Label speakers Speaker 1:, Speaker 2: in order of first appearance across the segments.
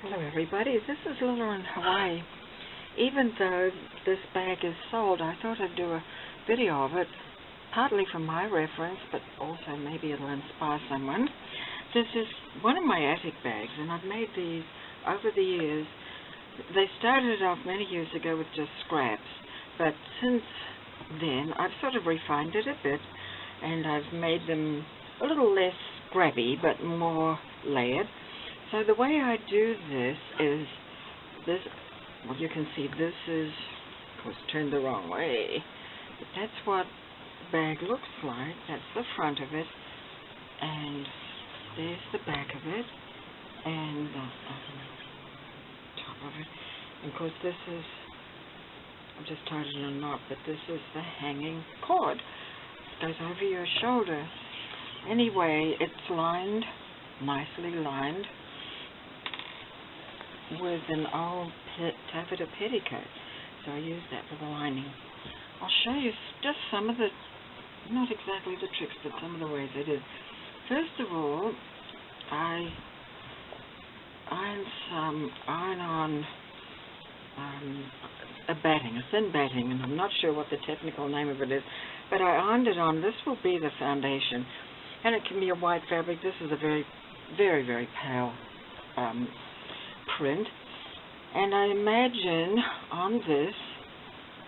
Speaker 1: Hello everybody, this is Lila in Hawaii. Even though this bag is sold, I thought I'd do a video of it, partly for my reference, but also maybe it'll inspire someone. This is one of my attic bags, and I've made these over the years. They started off many years ago with just scraps, but since then I've sort of refined it a bit, and I've made them a little less scrappy, but more layered. So the way I do this is well, you can see this is, of course, turned the wrong way, but that's what the bag looks like. That's the front of it, and there's the back of it, and the top of it. And of course, this is, I've just tied it in a knot, but this is the hanging cord. It goes over your shoulder. Anyway, it's lined, nicely lined, with an old taffeta petticoat, so I use that for the lining. I'll show you just some of the, not exactly the tricks, but some of the ways I did. First of all, I iron on a batting, a thin batting, and I'm not sure what the technical name of it is, but I ironed it on. This will be the foundation, and it can be a white fabric. This is a very, very, very pale print, and I imagine on this,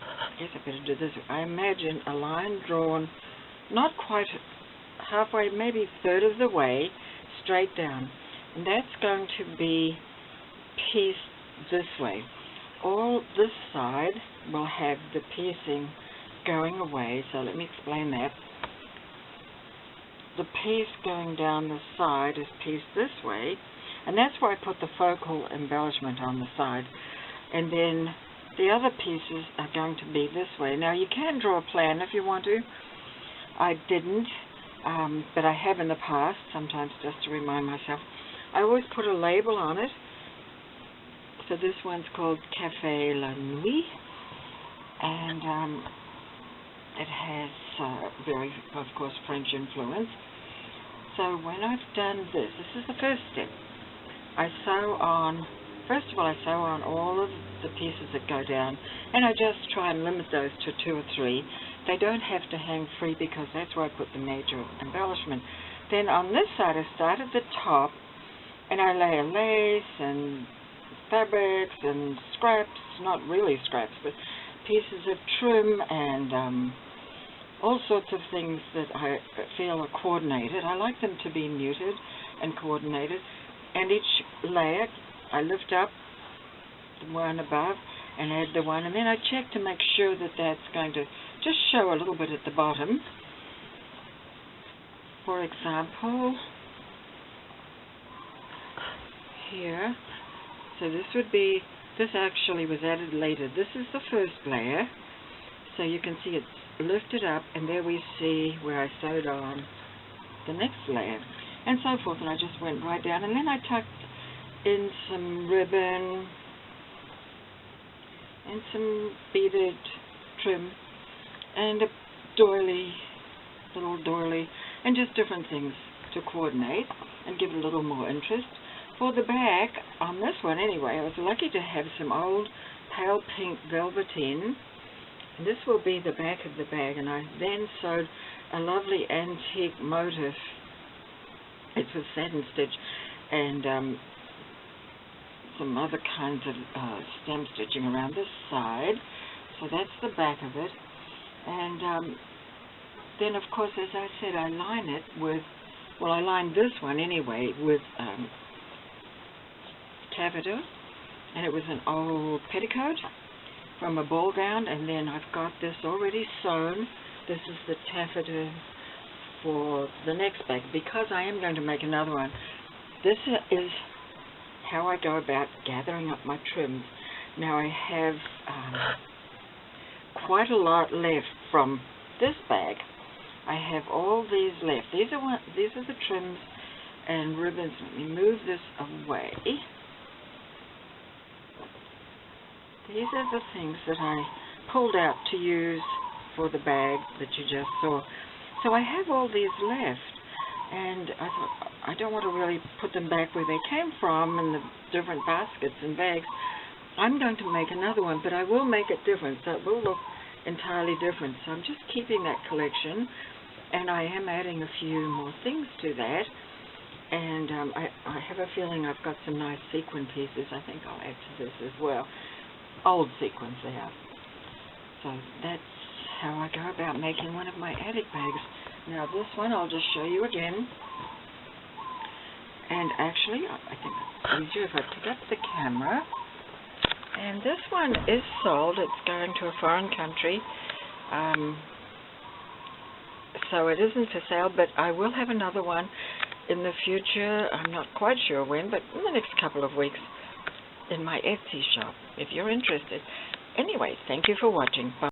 Speaker 1: I guess I better do this, I imagine a line drawn not quite halfway, maybe a third of the way straight down, and that's going to be pieced this way. All this side will have the piecing going away, so let me explain that. The piece going down the side is pieced this way, and that's why I put the focal embellishment on the side. And then the other pieces are going to be this way. Now, you can draw a plan if you want to. I didn't, but I have in the past, sometimes just to remind myself. I always put a label on it. So this one's called Café La Nuit, and it has very, of course, French influence. So when I've done this is the first step. I sew on, first of all, I sew on all of the pieces that go down, and I just try and limit those to 2 or 3. They don't have to hang free because that's where I put the major embellishment. Then on this side, I start at the top, and I lay a lace and fabrics and scraps, not really scraps, but pieces of trim and all sorts of things that I feel are coordinated. I like them to be muted and coordinated. And each layer, I lift up the one above and add the one, and then I check to make sure that that's going to just show a little bit at the bottom. For example, here, so this actually was added later. This is the first layer, so you can see it's lifted up, and there we see where I sewed on the next layer, and so forth, and I just went right down, and then I tucked in some ribbon and some beaded trim and a little doily, and just different things to coordinate and give it a little more interest. For the back, on this one anyway, I was lucky to have some old pale pink velveteen, and this will be the back of the bag, and I then sewed a lovely antique motif. It's with satin stitch and some other kinds of stem stitching around this side. So that's the back of it. And then, of course, as I said, I line it with, well, I lined this one anyway with taffeta, and it was an old petticoat from a ball gown, and then I've got this already sewn. This is the taffeta for the next bag, because I am going to make another one. This is how I go about gathering up my trims. Now I have quite a lot left from this bag. I have all these left. These are the trims and ribbons. Let me move this away. These are the things that I pulled out to use for the bag that you just saw. So I have all these left, and I thought, I don't want to really put them back where they came from in the different baskets and bags. I'm going to make another one, but I will make it different, so it will look entirely different. So I'm just keeping that collection, and I am adding a few more things to that. And I have a feeling I've got some nice sequin pieces. I think I'll add to this as well. Old sequins they are. So that's how I go about making one of my attic bags. Now this one I'll just show you again. And actually, I think it's easier if I pick up the camera. And this one is sold. It's going to a foreign country. So it isn't for sale, but I will have another one in the future. I'm not quite sure when, but in the next couple of weeks in my Etsy shop, if you're interested. Anyway, thank you for watching. Bye.